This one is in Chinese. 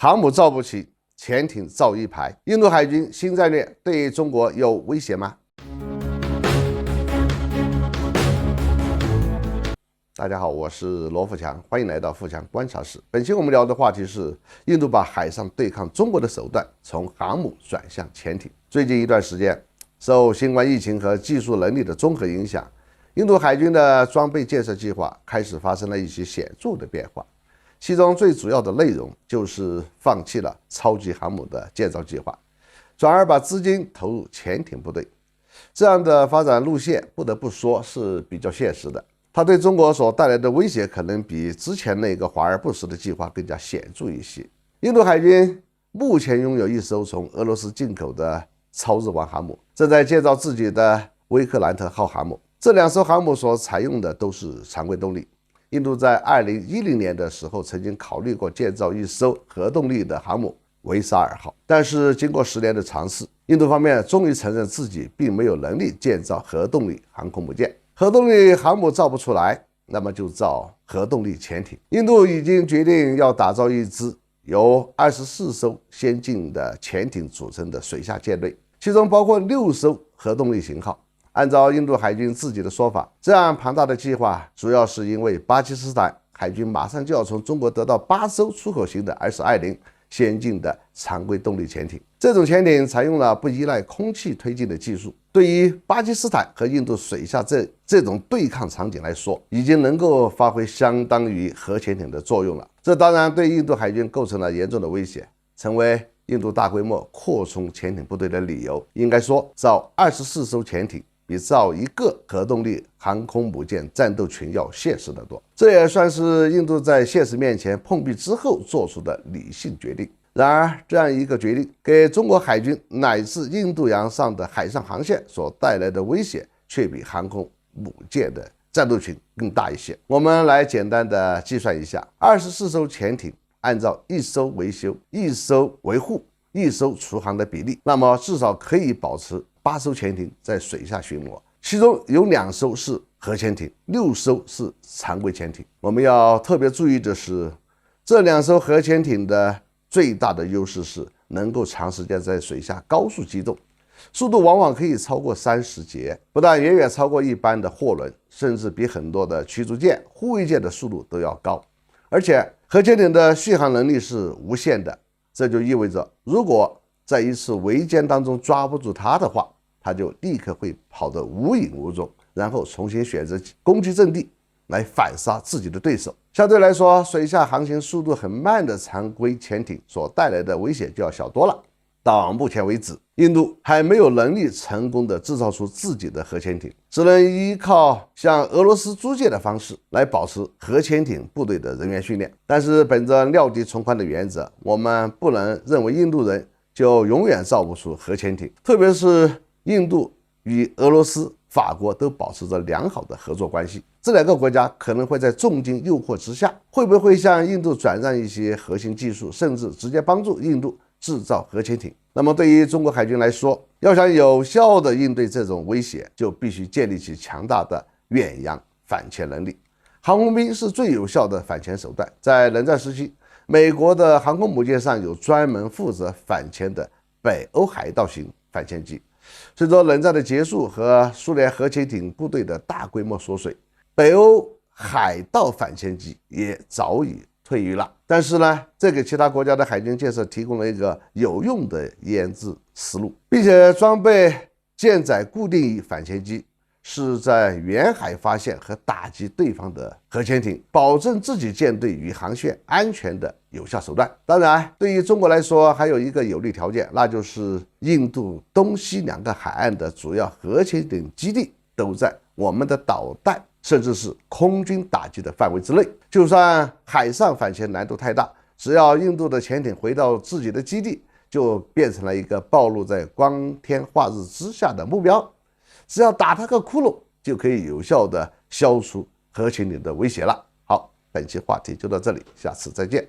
航母造不起，潜艇造一排。印度海军新战略对中国有威胁吗？大家好，我是罗富强，欢迎来到富强观察室。本期我们聊的话题是印度把海上对抗中国的手段从航母转向潜艇。最近一段时间，受新冠疫情和技术能力的综合影响，印度海军的装备建设计划开始发生了一些显著的变化。其中最主要的内容就是放弃了超级航母的建造计划，转而把资金投入潜艇部队。这样的发展路线不得不说是比较现实的，它对中国所带来的威胁可能比之前那个华而不实的计划更加显著一些。印度海军目前拥有一艘从俄罗斯进口的超日王航母，正在建造自己的威克兰特号航母。这两艘航母所采用的都是常规动力。印度在2010年的时候曾经考虑过建造一艘核动力的航母维萨尔号，但是经过10年的尝试，印度方面终于承认自己并没有能力建造核动力航空母舰。核动力航母造不出来，那么就造核动力潜艇。印度已经决定要打造一支由24艘先进的潜艇组成的水下舰队，其中包括6艘核动力型号。按照印度海军自己的说法，这样庞大的计划主要是因为巴基斯坦海军马上就要从中国得到8艘出口型的 S-20 先进的常规动力潜艇。这种潜艇采用了不依赖空气推进的技术，对于巴基斯坦和印度水下这种对抗场景来说，已经能够发挥相当于核潜艇的作用了。这当然对印度海军构成了严重的威胁，成为印度大规模扩充潜艇部队的理由。应该说，造24艘潜艇比造一个核动力航空母舰战斗群要现实得多，这也算是印度在现实面前碰壁之后做出的理性决定。然而，这样一个决定给中国海军乃至印度洋上的海上航线所带来的威胁，却比航空母舰的战斗群更大一些。我们来简单的计算一下，24艘潜艇按照1艘维修、1艘维护、1艘除航的比例，那么至少可以保持8艘潜艇在水下巡逻，其中有2艘是核潜艇，6艘是常规潜艇。我们要特别注意的是，这2艘核潜艇的最大的优势是能够长时间在水下高速机动，速度往往可以超过30节，不但远远超过一般的货轮，甚至比很多的驱逐舰、护卫舰的速度都要高。而且核潜艇的续航能力是无限的，这就意味着如果在一次围歼当中抓不住它的话，它就立刻会跑得无影无踪，然后重新选择攻击阵地来反杀自己的对手。相对来说，水下航行速度很慢的常规潜艇所带来的危险就要小多了。到目前为止，印度还没有能力成功的制造出自己的核潜艇，只能依靠向俄罗斯租借的方式来保持核潜艇部队的人员训练。但是本着料敌从宽的原则，我们不能认为印度人就永远造不出核潜艇，特别是印度与俄罗斯、法国都保持着良好的合作关系，这2个国家可能会在重金诱惑之下，会不会向印度转让一些核心技术，甚至直接帮助印度制造核潜艇？那么对于中国海军来说，要想有效地应对这种威胁，就必须建立起强大的远洋反潜能力。航空兵是最有效的反潜手段。在冷战时期，美国的航空母舰上有专门负责反潜的北欧海盗型反潜机。随着冷战的结束和苏联核潜艇部队的大规模缩水，北欧海盗反潜机也早已退役了。但是呢，这给其他国家的海军建设提供了一个有用的研制思路，并且装备舰载固定翼反潜机，是在远海发现和打击对方的核潜艇，保证自己舰队与航线安全的有效手段。当然，对于中国来说，还有一个有利条件，那就是印度东西2个海岸的主要核潜艇基地都在我们的导弹甚至是空军打击的范围之内。就算海上反潜难度太大，只要印度的潜艇回到自己的基地，就变成了一个暴露在光天化日之下的目标，只要打它个窟窿，就可以有效的消除核潜艇的威胁了。好，本期话题就到这里，下次再见。